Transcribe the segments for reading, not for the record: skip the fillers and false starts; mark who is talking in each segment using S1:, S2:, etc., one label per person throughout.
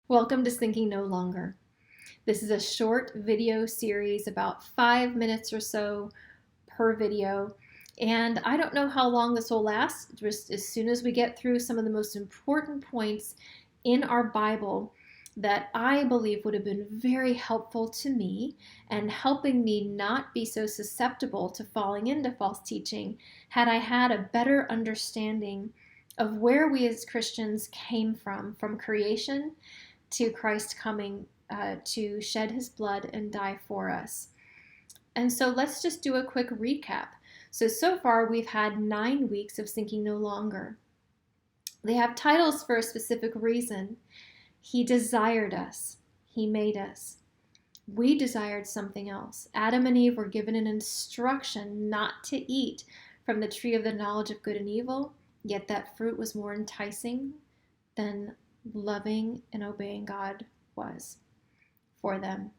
S1: Welcome to Thinking No Longer. This is a short video series, about 5 minutes or so per video. And I don't know how long this will last. Just as soon as we get through some of the most important points in our Bible that I believe would have been very helpful to me and helping me not be so susceptible to falling into false teaching, had I had a better understanding of where we as Christians came from creation to Christ coming to shed his blood and die for us. And so let's just do a quick recap. So far we've had 9 weeks of Thinking No Longer. They have titles for a specific reason. He desired us. He made us. We desired something else. Adam and Eve were given an instruction not to eat from the tree of the knowledge of good and evil, yet that fruit was more enticing than loving and obeying God was for them.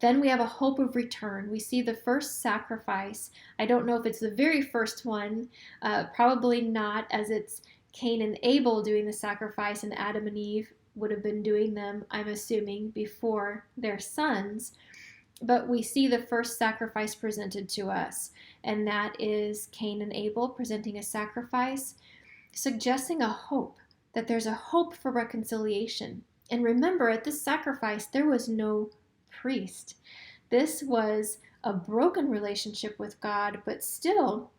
S1: Then we have a hope of return. We see the first sacrifice. I don't know if it's the very first one, probably not, as it's Cain and Abel doing the sacrifice, and Adam and Eve would have been doing them, I'm assuming, before their sons. But we see the first sacrifice presented to us, and that is Cain and Abel presenting a sacrifice, suggesting a hope, that there's a hope for reconciliation. And remember, at this sacrifice, there was no priest. This was a broken relationship with God, but still,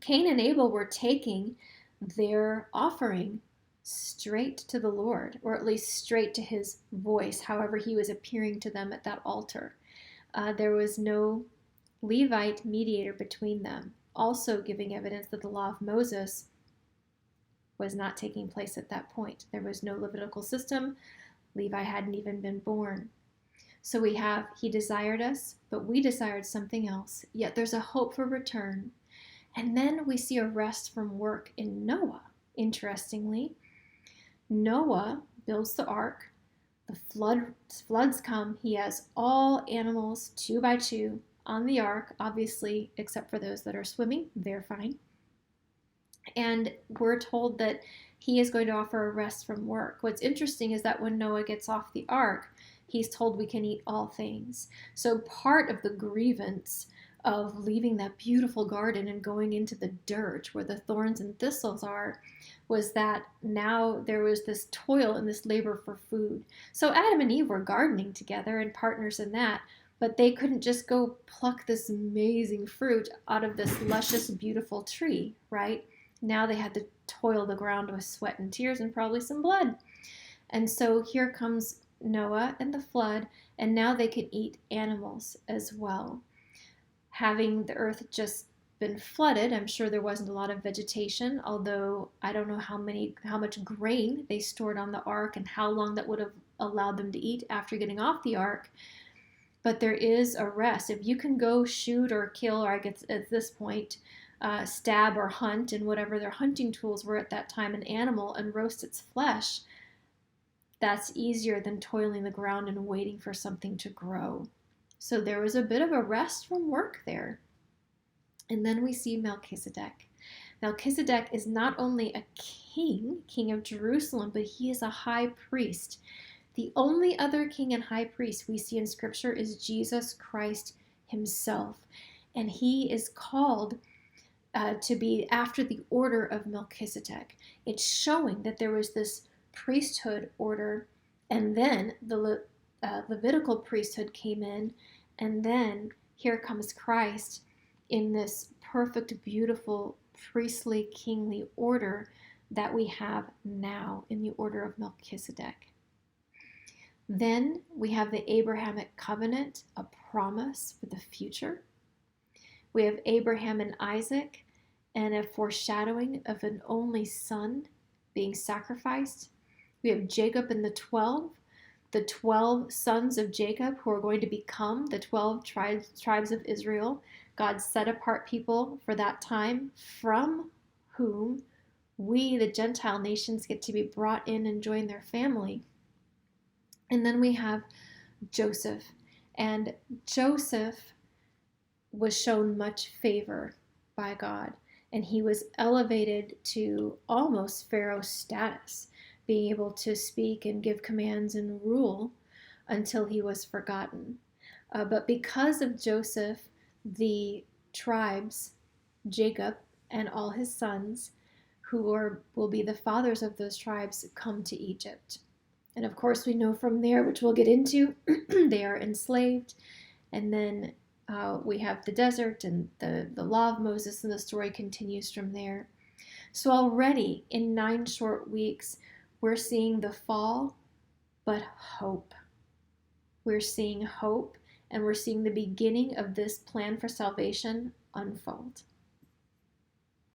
S1: Cain and Abel were taking their offering straight to the Lord, or at least straight to his voice, however he was appearing to them at that altar. There was no Levite mediator between them, also giving evidence that the law of Moses was not taking place at that point. There was no Levitical system. Levi hadn't even been born. So we have, he desired us, but we desired something else. Yet there's a hope for return. And then we see a rest from work in Noah. Interestingly, Noah builds the ark. The floods come. He has all animals 2 by 2 on the ark, obviously, except for those that are swimming. They're fine. And we're told that he is going to offer a rest from work. What's interesting is that when Noah gets off the ark, he's told we can eat all things. So part of the grievance of leaving that beautiful garden and going into the dirt where the thorns and thistles are was that now there was this toil and this labor for food. So Adam and Eve were gardening together and partners in that, but they couldn't just go pluck this amazing fruit out of this luscious, beautiful tree, right? Now they had to toil the ground with sweat and tears and probably some blood. And so here comes Noah and the flood, and now they can eat animals as well. Having the earth just been flooded, I'm sure there wasn't a lot of vegetation, although I don't know how much grain they stored on the ark and how long that would have allowed them to eat after getting off the ark. But there is a rest. If you can go shoot or kill, or I guess at this point, stab or hunt, and whatever their hunting tools were at that time, an animal, and roast its flesh, that's easier than toiling the ground and waiting for something to grow. So there was a bit of a rest from work there. And then we see Melchizedek. Melchizedek is not only a king of Jerusalem, but he is a high priest. The only other king and high priest we see in Scripture is Jesus Christ himself. And he is called to be after the order of Melchizedek. It's showing that there was this priesthood order, and then the Levitical priesthood came in, and then here comes Christ in this perfect, beautiful, priestly, kingly order that we have now in the order of Melchizedek. Then we have the Abrahamic covenant, a promise for the future. We have Abraham and Isaac, and a foreshadowing of an only son being sacrificed. We have Jacob and the 12 sons of Jacob who are going to become the 12 tribes of Israel, God's set-apart people for that time, from whom we, the Gentile nations, get to be brought in and join their family. And then we have Joseph, and Joseph was shown much favor by God, and he was elevated to almost Pharaoh's status being able to speak and give commands and rule until he was forgotten. But because of Joseph, the tribes, Jacob and all his sons, will be the fathers of those tribes, come to Egypt. And of course, we know from there, which we'll get into, they are enslaved. And then we have the desert and the law of Moses, and the story continues from there. So already in 9 short weeks, we're seeing the fall, but hope. We're seeing hope, and we're seeing the beginning of this plan for salvation unfold.